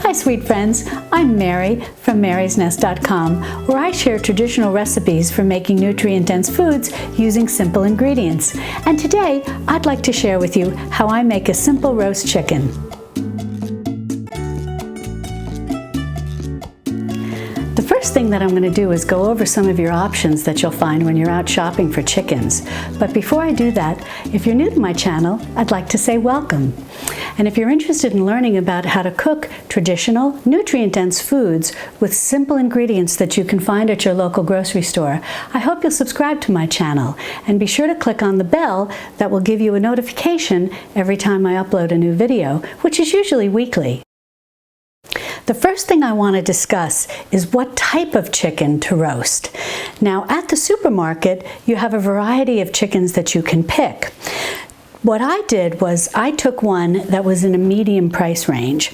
Hi sweet friends, I'm Mary from marysnest.com, where I share traditional recipes for making nutrient-dense foods using simple ingredients. And today I'd like to share with you how I make a simple roast chicken. The first thing that I'm going to do is go over some of your options that you'll find when you're out shopping for chickens. But before I do that, if you're new to my channel, I'd like to say welcome. And if you're interested in learning about how to cook traditional, nutrient-dense foods with simple ingredients that you can find at your local grocery store, I hope you'll subscribe to my channel and be sure to click on the bell that will give you a notification every time I upload a new video, which is usually weekly. The first thing I want to discuss is what type of chicken to roast. Now, at the supermarket, you have a variety of chickens that you can pick. What I did was I took one that was in a medium price range.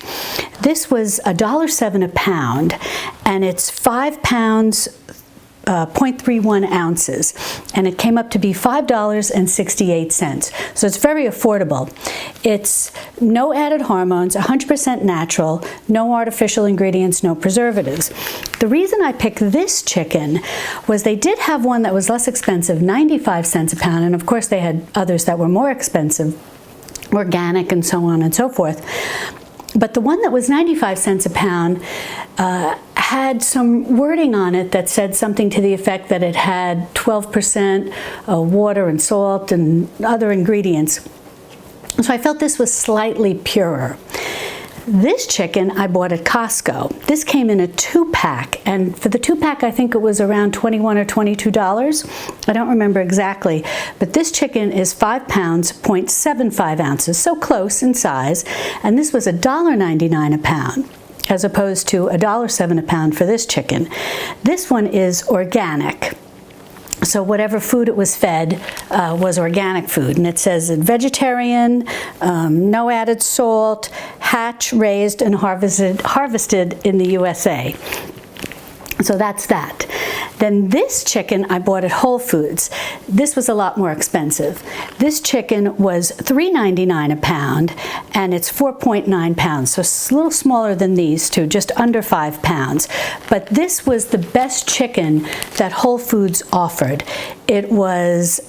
This was $1.07 a pound, and it's 5 pounds, 0.31 ounces, and it came up to be $5.68. So it's very affordable. It's no added hormones, 100% natural, no artificial ingredients, no preservatives. The reason I picked this chicken was they did have one that was less expensive, 95 cents a pound, and of course they had others that were more expensive, organic and so on and so forth. But the one that was 95 cents a pound had some wording on it that said something to the effect that it had 12% water and salt and other ingredients. So I felt this was slightly purer. This chicken I bought at Costco. This came in a 2-pack, and for the 2-pack I think it was around $21 or $22. I don't remember exactly, but this chicken is 5 pounds, 0.75 ounces, so close in size, and this was $1.99 a pound, as opposed to $1.07 a pound for this chicken. This one is organic. So whatever food it was fed was organic food, and it says vegetarian, no added salt, hatch, raised, and harvested in the USA. So that's that. Then this chicken I bought at Whole Foods. This was a lot more expensive. This chicken was $3.99 a pound, and it's 4.9 pounds, so a little smaller than these two, just under 5 pounds. But this was the best chicken that Whole Foods offered. It was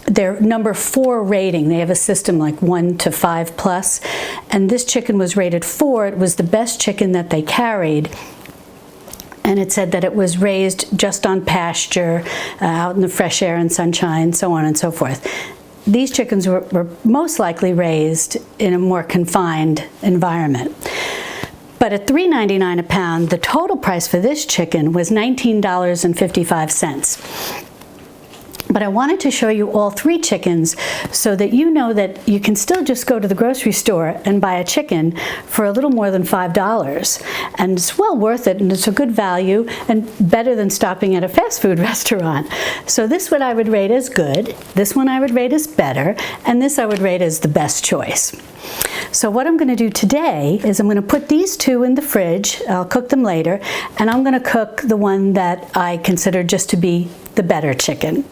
their number 4 rating. They have a system like 1 to 5 plus, and this chicken was rated 4. It was the best chicken that they carried. And it said that it was raised just on pasture, out in the fresh air and sunshine, so on and so forth. These chickens were most likely raised in a more confined environment. But at $3.99 a pound, the total price for this chicken was $19.55. But I wanted to show you all 3 chickens so that you know that you can still just go to the grocery store and buy a chicken for a little more than $5. And it's well worth it, and it's a good value and better than stopping at a fast food restaurant. So this one I would rate as good, this one I would rate as better, and this I would rate as the best choice. So what I'm going to do today is I'm going to put these 2 in the fridge. I'll cook them later, and I'm going to cook the one that I consider just to be the better chicken.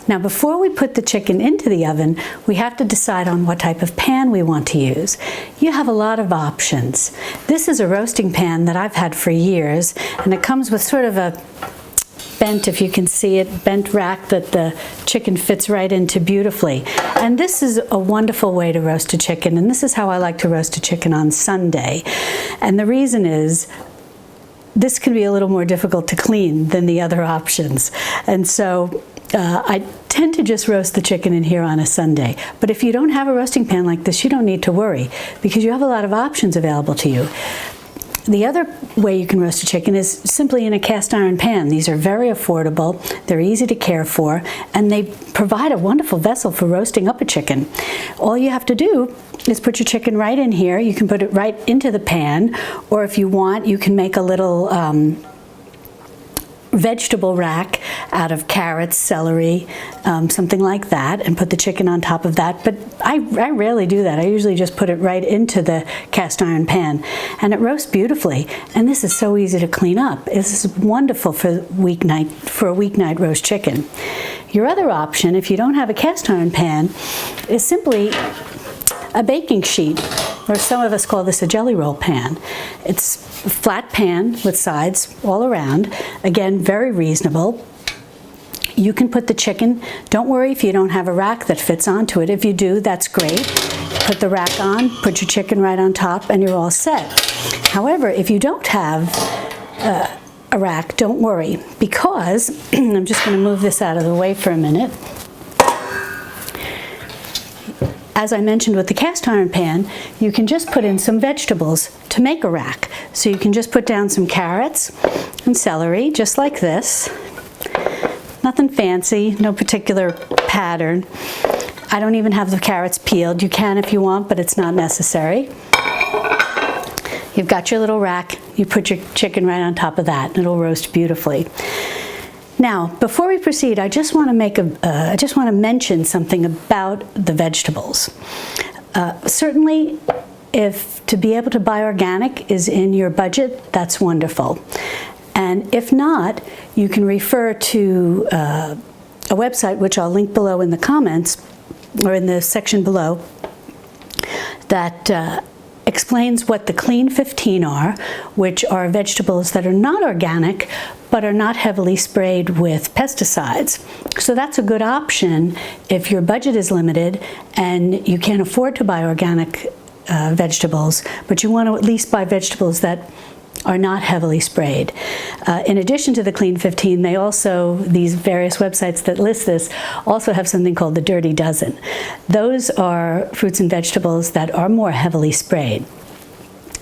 Now, before we put the chicken into the oven, we have to decide on what type of pan we want to use. You have a lot of options. This is a roasting pan that I've had for years, and it comes with sort of a bent, if you can see it, bent rack that the chicken fits right into beautifully. And this is a wonderful way to roast a chicken, and this is how I like to roast a chicken on Sunday. And the reason is, this can be a little more difficult to clean than the other options. And so I tend to just roast the chicken in here on a Sunday. But if you don't have a roasting pan like this, you don't need to worry, because you have a lot of options available to you. The other way you can roast a chicken is simply in a cast iron pan. These are very affordable, they're easy to care for, and they provide a wonderful vessel for roasting up a chicken. All you have to do is put your chicken right in here. You can put it right into the pan, or if you want, you can make a little vegetable rack out of carrots, celery, something like that, and put the chicken on top of that. But I rarely do that. I usually just put it right into the cast iron pan, and it roasts beautifully. And this is so easy to clean up. This is wonderful for a weeknight roast chicken. Your other option, if you don't have a cast iron pan, is simply a baking sheet, or some of us call this a jelly roll pan. It's a flat pan with sides all around. Again, very reasonable. You can put the chicken, don't worry if you don't have a rack that fits onto it. If you do, that's great. Put the rack on, put your chicken right on top, and you're all set. However, if you don't have a rack, don't worry, because I'm just going to move this out of the way for a minute. As I mentioned with the cast iron pan, you can just put in some vegetables to make a rack. So you can just put down some carrots and celery, just like this. Nothing fancy, no particular pattern. I don't even have the carrots peeled. You can if you want, but it's not necessary. You've got your little rack, you put your chicken right on top of that, and it'll roast beautifully. Now, before we proceed, I just want to mention something about the vegetables. Certainly, if to be able to buy organic is in your budget, that's wonderful. And if not, you can refer to a website, which I'll link below in the comments, or in the section below, that explains what the Clean 15 are, which are vegetables that are not organic, but are not heavily sprayed with pesticides. So that's a good option if your budget is limited and you can't afford to buy organic vegetables, but you want to at least buy vegetables that are not heavily sprayed. In addition to the Clean 15, they also, these various websites that list this, also have something called the Dirty Dozen. Those are fruits and vegetables that are more heavily sprayed.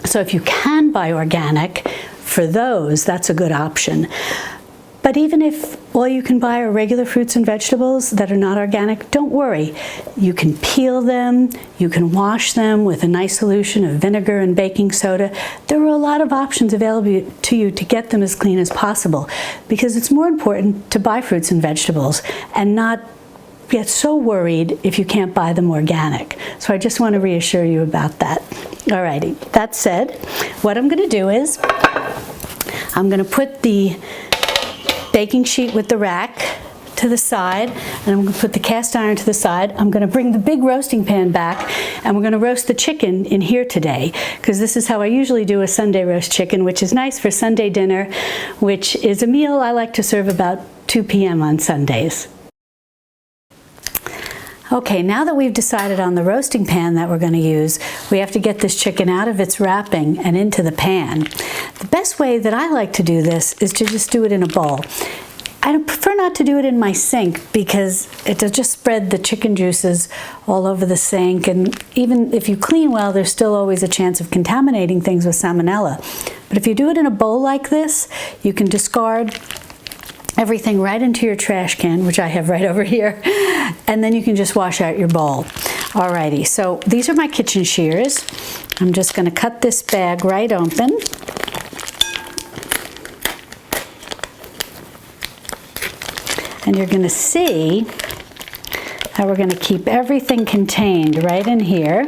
So if you can buy organic, for those, that's a good option. But even if all you can buy are regular fruits and vegetables that are not organic, don't worry. You can peel them, you can wash them with a nice solution of vinegar and baking soda. There are a lot of options available to you to get them as clean as possible, because it's more important to buy fruits and vegetables and not get so worried if you can't buy them organic. So I just want to reassure you about that. Alrighty, that said, what I'm going to do is I'm going to put the baking sheet with the rack to the side, and I'm going to put the cast iron to the side. I'm going to bring the big roasting pan back, and we're going to roast the chicken in here today, because this is how I usually do a Sunday roast chicken, which is nice for Sunday dinner, which is a meal I like to serve about 2 p.m. on Sundays. Okay, now that we've decided on the roasting pan that we're going to use, we have to get this chicken out of its wrapping and into the pan. The best way that I like to do this is to just do it in a bowl. I prefer not to do it in my sink because it does just spread the chicken juices all over the sink, and even if you clean well, there's still always a chance of contaminating things with salmonella. But if you do it in a bowl like this, you can discard everything right into your trash can, which I have right over here, and then you can just wash out your bowl. Alrighty, so these are my kitchen shears. I'm just going to cut this bag right open. And you're going to see how we're going to keep everything contained right in here.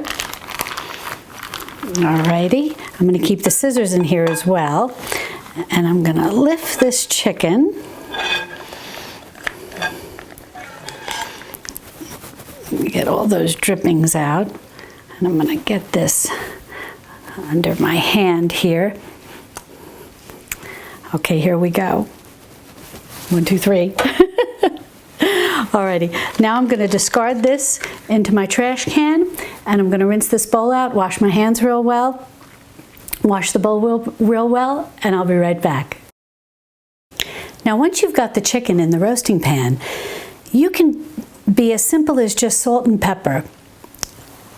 Alrighty, I'm going to keep the scissors in here as well. And I'm going to lift this chicken. Get all those drippings out, and I'm going to get this under my hand here. Okay, here we go. 1, 2, 3. Alrighty, now I'm going to discard this into my trash can, and I'm going to rinse this bowl out, wash my hands real well, wash the bowl real well, and I'll be right back. Now, once you've got the chicken in the roasting pan, you can be as simple as just salt and pepper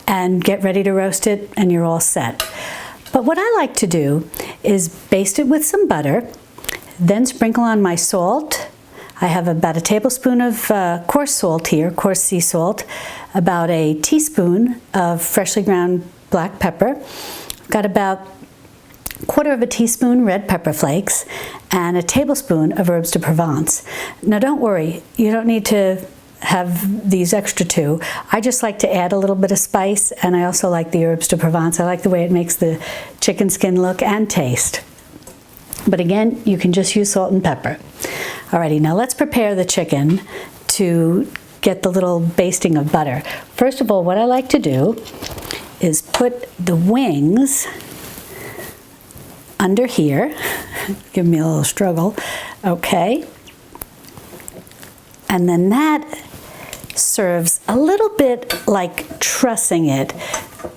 and get ready to roast it, and you're all set. But what I like to do is baste it with some butter, then sprinkle on my salt. I have about a tablespoon of coarse salt here, coarse sea salt, about a teaspoon of freshly ground black pepper. I've got about 1/4 teaspoon red pepper flakes, and a tablespoon of herbes de Provence. Now don't worry, you don't need to have these extra 2. I just like to add a little bit of spice, and I also like the herbes de Provence. I like the way it makes the chicken skin look and taste. But again, you can just use salt and pepper. Alrighty, now let's prepare the chicken to get the little basting of butter. First of all, what I like to do put the wings under here. Give me a little struggle. Okay. And then that serves a little bit like trussing it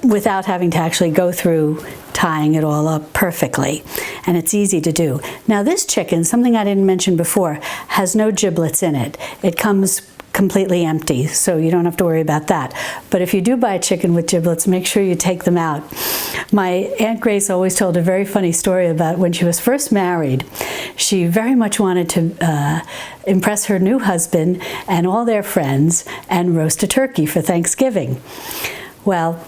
without having to actually go through tying it all up perfectly. And it's easy to do. Now this chicken, something I didn't mention before, has no giblets in it. It comes completely empty, so you don't have to worry about that. But if you do buy a chicken with giblets, make sure you take them out. My Aunt Grace always told a very funny story about when she was first married. She very much wanted to impress her new husband and all their friends and roast a turkey for Thanksgiving. Well,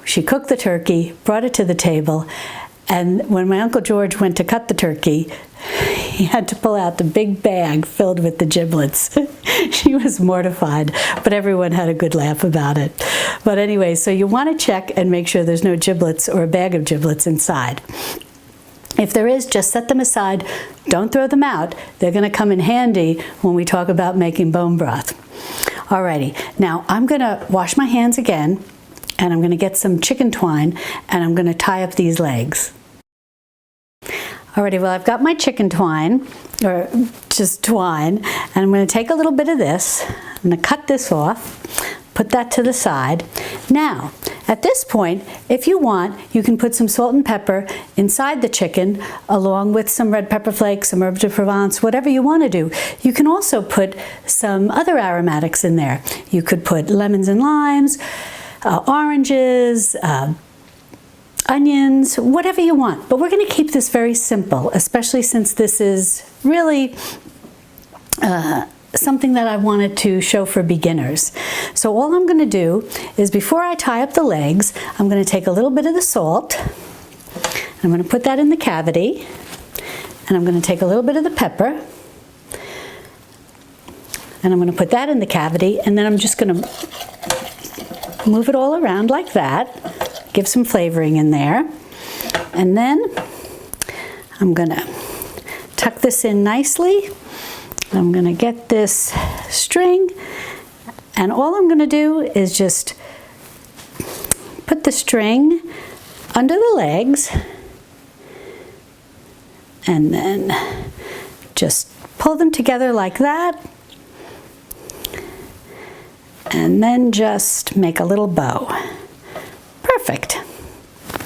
she cooked the turkey, brought it to the table, and when my Uncle George went to cut the turkey, he had to pull out the big bag filled with the giblets. She was mortified, but everyone had a good laugh about it. But anyway, so you want to check and make sure there's no giblets or a bag of giblets inside. If there is, just set them aside. Don't throw them out. They're going to come in handy when we talk about making bone broth. Alrighty, now I'm going to wash my hands again, and I'm going to get some chicken twine, and I'm going to tie up these legs. Alrighty, well, I've got my chicken twine, or just twine, and I'm going to take a little bit of this. I'm going to cut this off, put that to the side. Now, at this point, if you want, you can put some salt and pepper inside the chicken, along with some red pepper flakes, some herbes de Provence, whatever you want to do. You can also put some other aromatics in there. You could put lemons and limes, oranges, onions, whatever you want. But we're going to keep this very simple, especially since this is really something that I wanted to show for beginners. So all I'm going to do is, before I tie up the legs, I'm going to take a little bit of the salt. I'm going to put that in the cavity. And I'm going to take a little bit of the pepper. And I'm going to put that in the cavity. And then I'm just going to move it all around like that. Give some flavoring in there. And then I'm going to tuck this in nicely. I'm going to get this string, and all I'm going to do is just put the string under the legs and then just pull them together like that, and then just make a little bow. Perfect.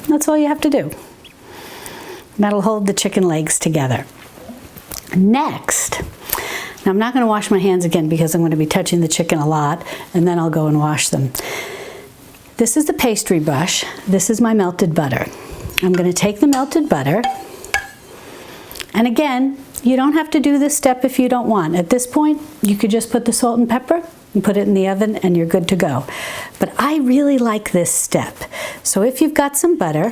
That's all you have to do. That'll hold the chicken legs together. Next, now I'm not going to wash my hands again because I'm going to be touching the chicken a lot, and then I'll go and wash them. This is the pastry brush. This is my melted butter. I'm going to take the melted butter, and again, you don't have to do this step if you don't want. At this point, you could just put the salt and pepper and put it in the oven and you're good to go. But I really like this step. So if you've got some butter,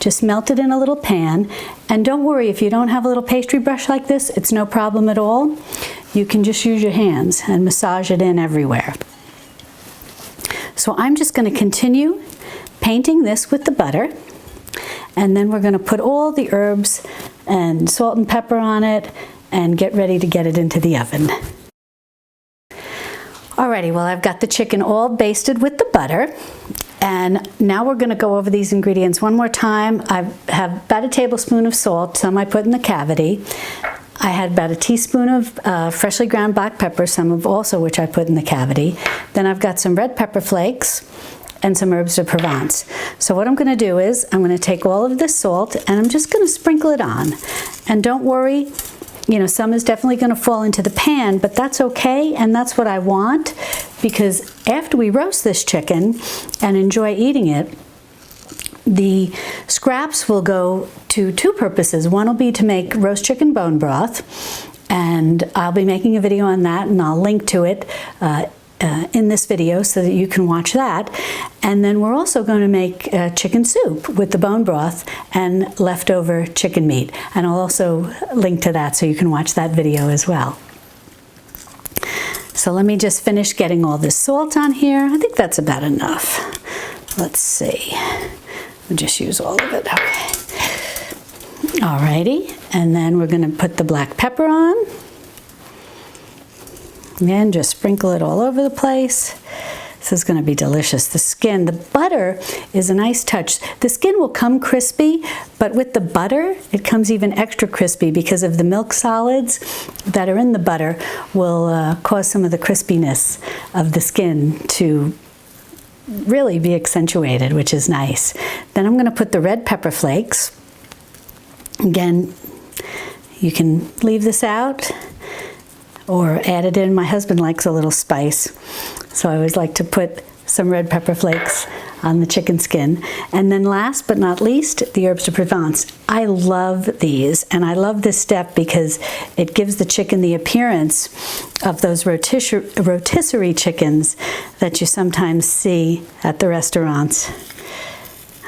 just melt it in a little pan, and don't worry if you don't have a little pastry brush like this, it's no problem at all. You can just use your hands and massage it in everywhere. So I'm just going to continue painting this with the butter, and then we're going to put all the herbs and salt and pepper on it and get ready to get it into the oven. Alrighty, well, I've got the chicken all basted with the butter. And now we're going to go over these ingredients one more time. I have about a tablespoon of salt, some I put in the cavity. I had about a teaspoon of freshly ground black pepper, some of also which I put in the cavity. Then I've got some red pepper flakes and some herbes de Provence. So what I'm going to do is I'm going to take all of this salt and I'm just going to sprinkle it on. And don't worry, you know, some is definitely going to fall into the pan, but that's okay, and that's what I want, because after we roast this chicken and enjoy eating it, the scraps will go to two purposes. One will be to make roast chicken bone broth, and I'll be making a video on that, and I'll link to it in this video so that you can watch that. And then we're also going to make chicken soup with the bone broth and leftover chicken meat, and I'll also link to that so you can watch that video as well. So let me just finish getting all this salt on here. I think that's about enough. Let's see. We'll just use all of it. Okay. Alrighty, and then we're going to put the black pepper on. And just sprinkle it all over the place. This is going to be delicious. The skin, the butter is a nice touch. The skin will come crispy, but with the butter, it comes even extra crispy because of the milk solids that are in the butter will cause some of the crispiness of the skin to really be accentuated, which is nice. Then I'm going to put the red pepper flakes. Again, you can leave this out or add it in. My husband likes a little spice, so I always like to put some red pepper flakes on the chicken skin. And then last but not least, the herbes de Provence. I love these, and I love this step because it gives the chicken the appearance of those rotisserie chickens that you sometimes see at the restaurants.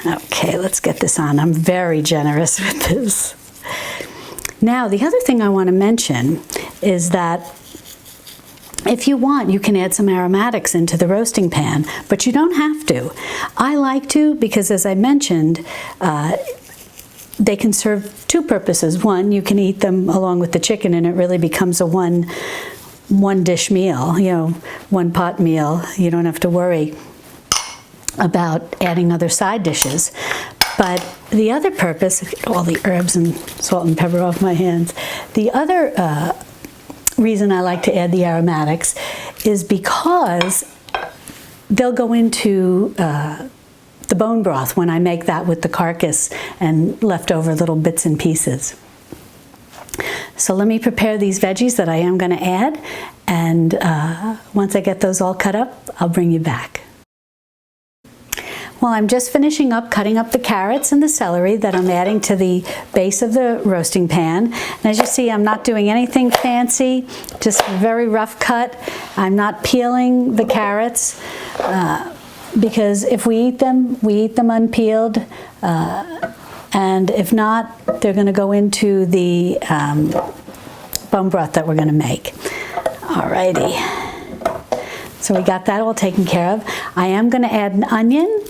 Okay, let's get this on. I'm very generous with this. Now, the other thing I want to mention is that if you want, you can add some aromatics into the roasting pan, but you don't have to. I like to because, as I mentioned, they can serve two purposes. One, you can eat them along with the chicken and it really becomes a one dish meal, you know, one pot meal. You don't have to worry about adding other side dishes. But the other purpose, all the herbs and salt and pepper off my hands, the other reason I like to add the aromatics is because they'll go into the bone broth when I make that with the carcass and leftover little bits and pieces. So let me prepare these veggies that I am going to add, and once I get those all cut up, I'll bring you back. Well, I'm just finishing up cutting up the carrots and the celery that I'm adding to the base of the roasting pan. And as you see, I'm not doing anything fancy, just very rough cut. I'm not peeling the carrots because if we eat them unpeeled. And if not, they're going to go into the bone broth that we're going to make. Alrighty. So we got that all taken care of. I am going to add an onion,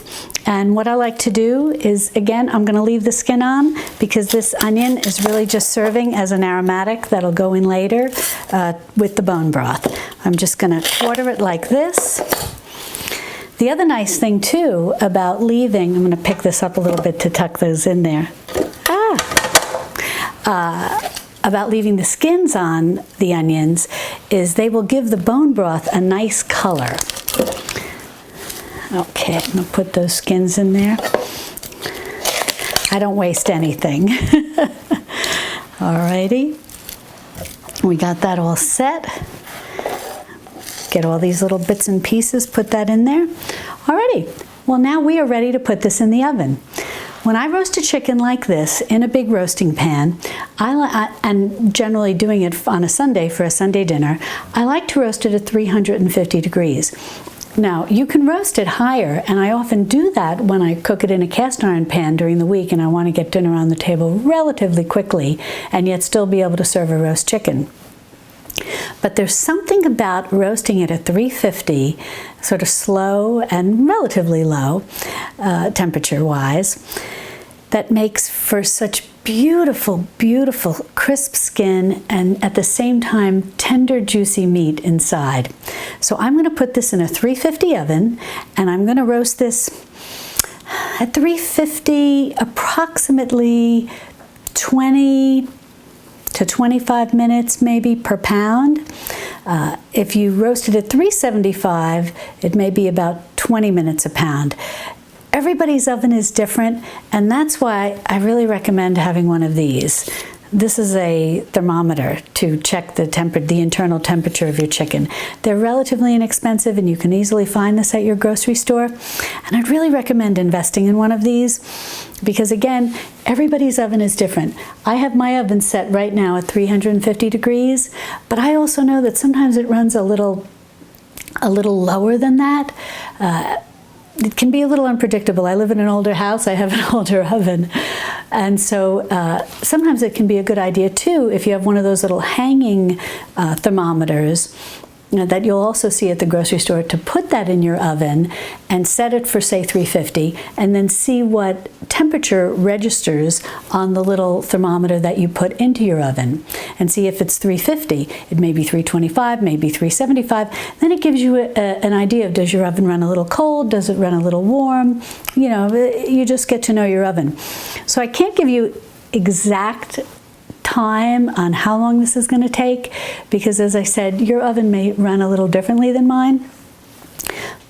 and what I like to do is, again, I'm going to leave the skin on because this onion is really just serving as an aromatic that'll go in later with the bone broth. I'm just going to quarter it like this. The other nice thing too about leaving, I'm going to pick this up a little bit to tuck those in there. About leaving the skins on the onions is they will give the bone broth a nice color. Okay, I'm going to put those skins in there. I don't waste anything. Alrighty, we got that all set. Get all these little bits and pieces, put that in there. Alrighty, well now we are ready to put this in the oven. When I roast a chicken like this in a big roasting pan, and generally doing it on a Sunday for a Sunday dinner, I like to roast it at 350 degrees. Now, you can roast it higher, and I often do that when I cook it in a cast iron pan during the week and I want to get dinner on the table relatively quickly and yet still be able to serve a roast chicken. But there's something about roasting it at 350, sort of slow and relatively low temperature-wise, that makes for such beautiful, beautiful crisp skin and at the same time tender, juicy meat inside. So I'm going to put this in a 350 oven, and I'm going to roast this at 350 approximately 20 to 25 minutes maybe per pound. If you roast it at 375, it may be about 20 minutes a pound. Everybody's oven is different, and that's why I really recommend having one of these. This is a thermometer to check the internal temperature of your chicken. They're relatively inexpensive, and you can easily find this at your grocery store. And I'd really recommend investing in one of these because, again, everybody's oven is different. I have my oven set right now at 350 degrees, but I also know that sometimes it runs a little lower than that. It can be a little unpredictable. I live in an older house, I have an older oven. And so sometimes it can be a good idea too, if you have one of those little hanging thermometers, that you'll also see at the grocery store, to put that in your oven and set it for, say, 350, and then see what temperature registers on the little thermometer that you put into your oven, and see if it's 350. It may be 325, maybe 375. Then it gives you an idea of, does your oven run a little cold? Does it run a little warm? You know, you just get to know your oven. So I can't give you exact time on how long this is going to take, because as I said, your oven may run a little differently than mine.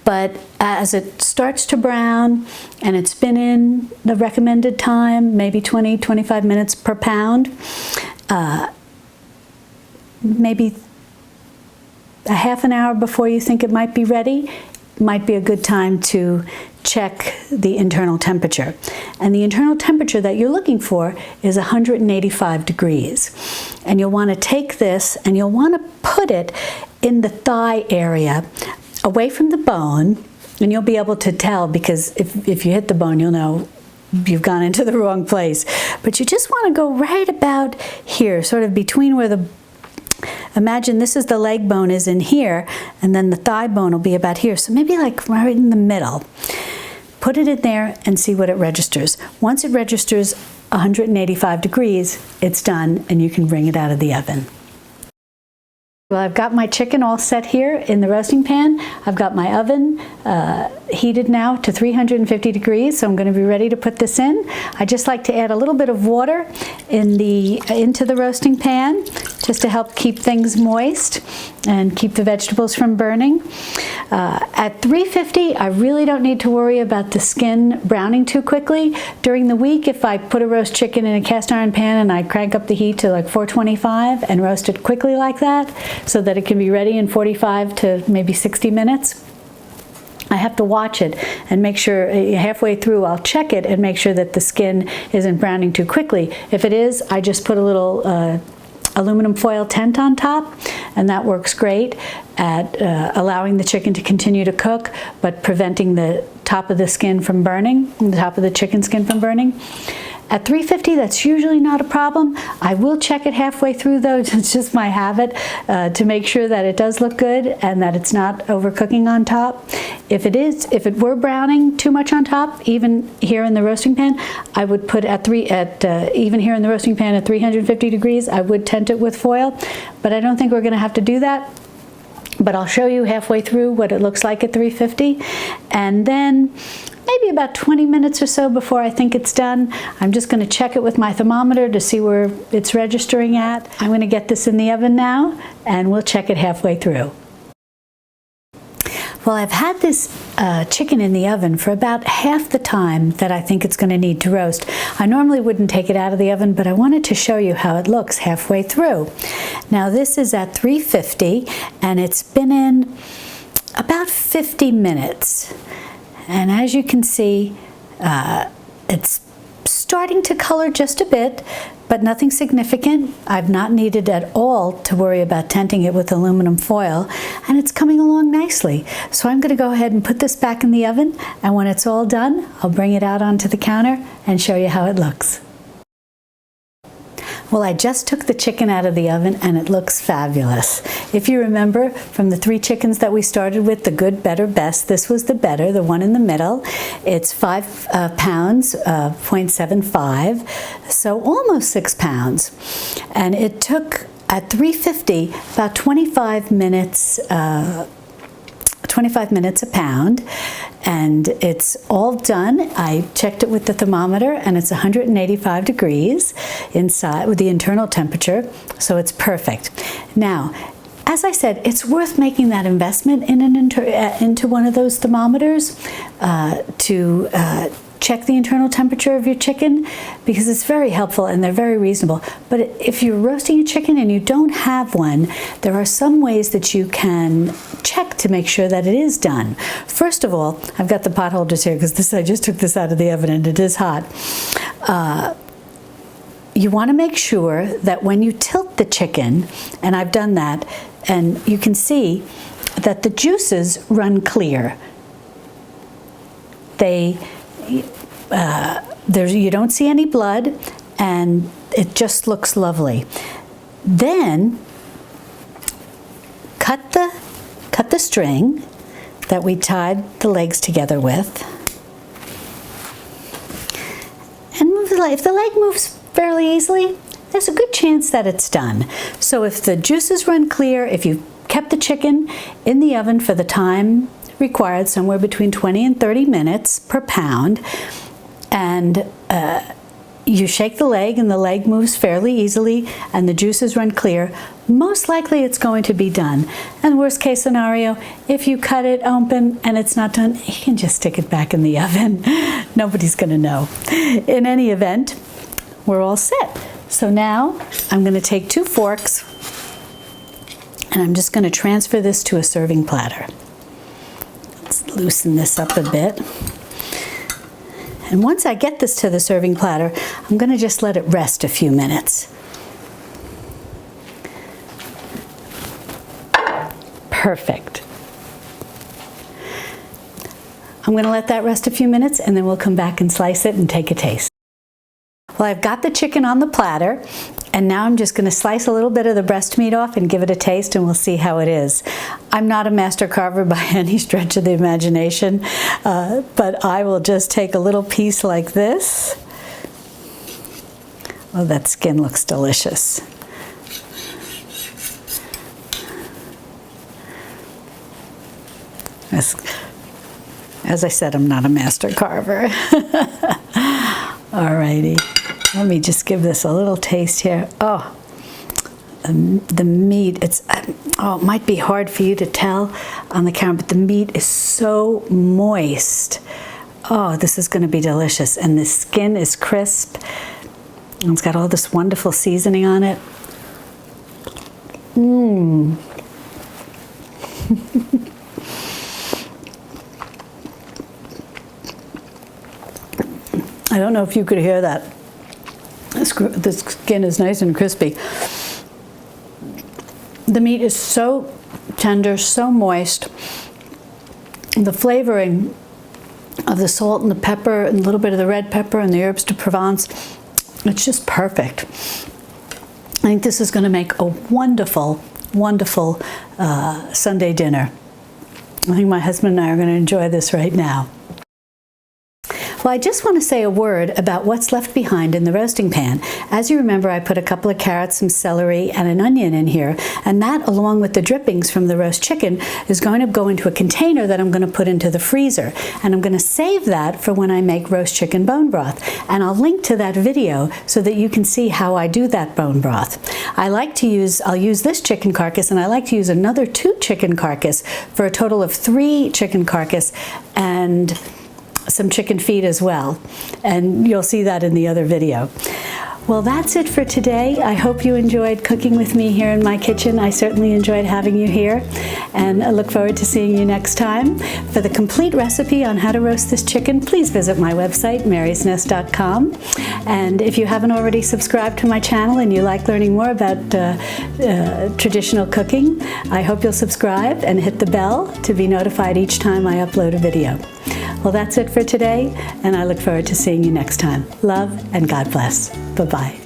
But as it starts to brown and it's been in the recommended time, maybe 20-25 minutes per pound, maybe a half an hour before you think it might be ready, might be a good time to check the internal temperature. And the internal temperature that you're looking for is 185 degrees. And you'll want to take this and you'll want to put it in the thigh area, away from the bone, and you'll be able to tell, because if you hit the bone, you'll know you've gone into the wrong place. But you just want to go right about here, sort of between where the, imagine this is the leg bone is in here, and then the thigh bone will be about here. So maybe like right in the middle. Put it in there and see what it registers. Once it registers 185 degrees, it's done and you can bring it out of the oven. Well, I've got my chicken all set here in the roasting pan. I've got my oven heated now to 350 degrees, so I'm going to be ready to put this in. I just like to add a little bit of water into the roasting pan, just to help keep things moist and keep the vegetables from burning. At 350, I really don't need to worry about the skin browning too quickly. During the week, if I put a roast chicken in a cast iron pan and I crank up the heat to like 425 and roast it quickly like that, so that it can be ready in 45 to maybe 60 minutes, I have to watch it and make sure, halfway through I'll check it and make sure that the skin isn't browning too quickly. If it is, I just put a little aluminum foil tent on top, and that works great at allowing the chicken to continue to cook, but preventing the top of the skin from burning, the top of the chicken skin from burning. At 350, that's usually not a problem. I will check it halfway through though, it's just my habit, to make sure that it does look good and that it's not overcooking on top. If it were browning too much on top, even here in the roasting pan, I would put even here in the roasting pan at 350 degrees, I would tent it with foil, but I don't think we're gonna have to do that. But I'll show you halfway through what it looks like at 350, and then maybe about 20 minutes or so before I think it's done, I'm just going to check it with my thermometer to see where it's registering at. I'm going to get this in the oven now, and we'll check it halfway through. Well, I've had this chicken in the oven for about half the time that I think it's going to need to roast. I normally wouldn't take it out of the oven, but I wanted to show you how it looks halfway through. Now this is at 350, and it's been in about 50 minutes. And as you can see, it's starting to color just a bit, but nothing significant. I've not needed at all to worry about tenting it with aluminum foil, and it's coming along nicely. So I'm going to go ahead and put this back in the oven, and when it's all done, I'll bring it out onto the counter and show you how it looks. Well, I just took the chicken out of the oven and it looks fabulous. If you remember from the 3 chickens that we started with, the good, better, best, this was the better, the one in the middle. It's 5 pounds, 0.75, so almost 6 pounds. And it took, at 350, about 25 minutes a pound, and it's all done. I checked it with the thermometer, and it's 185 degrees inside with the internal temperature, so it's perfect. Now, as I said, it's worth making that investment in into one of those thermometers to check the internal temperature of your chicken, because it's very helpful and they're very reasonable. But if you're roasting a chicken and you don't have one, there are some ways that you can check to make sure that it is done. First of all, I've got the pot holders here because I just took this out of the oven and it is hot. You want to make sure that when you tilt the chicken, and I've done that, and you can see that the juices run clear. You don't see any blood, and it just looks lovely. Then cut the cut the string that we tied the legs together with, and move the leg. If the leg moves fairly easily, there's a good chance that it's done. So if the juices run clear, if you kept the chicken in the oven for the time required, somewhere between 20 and 30 minutes per pound, and you shake the leg and the leg moves fairly easily and the juices run clear, most likely it's going to be done. And worst case scenario, if you cut it open and it's not done, you can just stick it back in the oven. Nobody's going to know. In any event, we're all set. So now I'm going to take 2 forks and I'm just going to transfer this to a serving platter. Let's loosen this up a bit. And once I get this to the serving platter, I'm going to just let it rest a few minutes. Perfect. I'm going to let that rest a few minutes and then we'll come back and slice it and take a taste. Well, I've got the chicken on the platter, and now I'm just going to slice a little bit of the breast meat off and give it a taste, and we'll see how it is. I'm not a master carver by any stretch of the imagination, but I will just take a little piece like this. Oh, that skin looks delicious. As I said, I'm not a master carver. Alrighty, let me just give this a little taste here. Oh, the meat, oh, it might be hard for you to tell on the camera, but the meat is so moist. Oh, this is going to be delicious. And the skin is crisp. And it's got all this wonderful seasoning on it. Mmm. I don't know if you could hear that. The skin is nice and crispy. The meat is so tender, so moist. The flavoring of the salt and the pepper and a little bit of the red pepper and the herbs de Provence, it's just perfect. I think this is going to make a wonderful, wonderful Sunday dinner. I think my husband and I are going to enjoy this right now. Well, I just want to say a word about what's left behind in the roasting pan. As you remember, I put a couple of carrots, some celery, and an onion in here, and that, along with the drippings from the roast chicken, is going to go into a container that I'm going to put into the freezer. And I'm going to save that for when I make roast chicken bone broth. And I'll link to that video so that you can see how I do that bone broth. I'll use this chicken carcass, and I like to use another 2 chicken carcass for a total of 3 chicken carcass and some chicken feet as well, and you'll see that in the other video. Well, that's it for today. I hope you enjoyed cooking with me here in my kitchen. I certainly enjoyed having you here, and I look forward to seeing you next time. For the complete recipe on how to roast this chicken, please visit my website, marysnest.com. And if you haven't already subscribed to my channel and you like learning more about traditional cooking, I hope you'll subscribe and hit the bell to be notified each time I upload a video. Well, that's it for today, and I look forward to seeing you next time. Love and God bless. Bye-bye.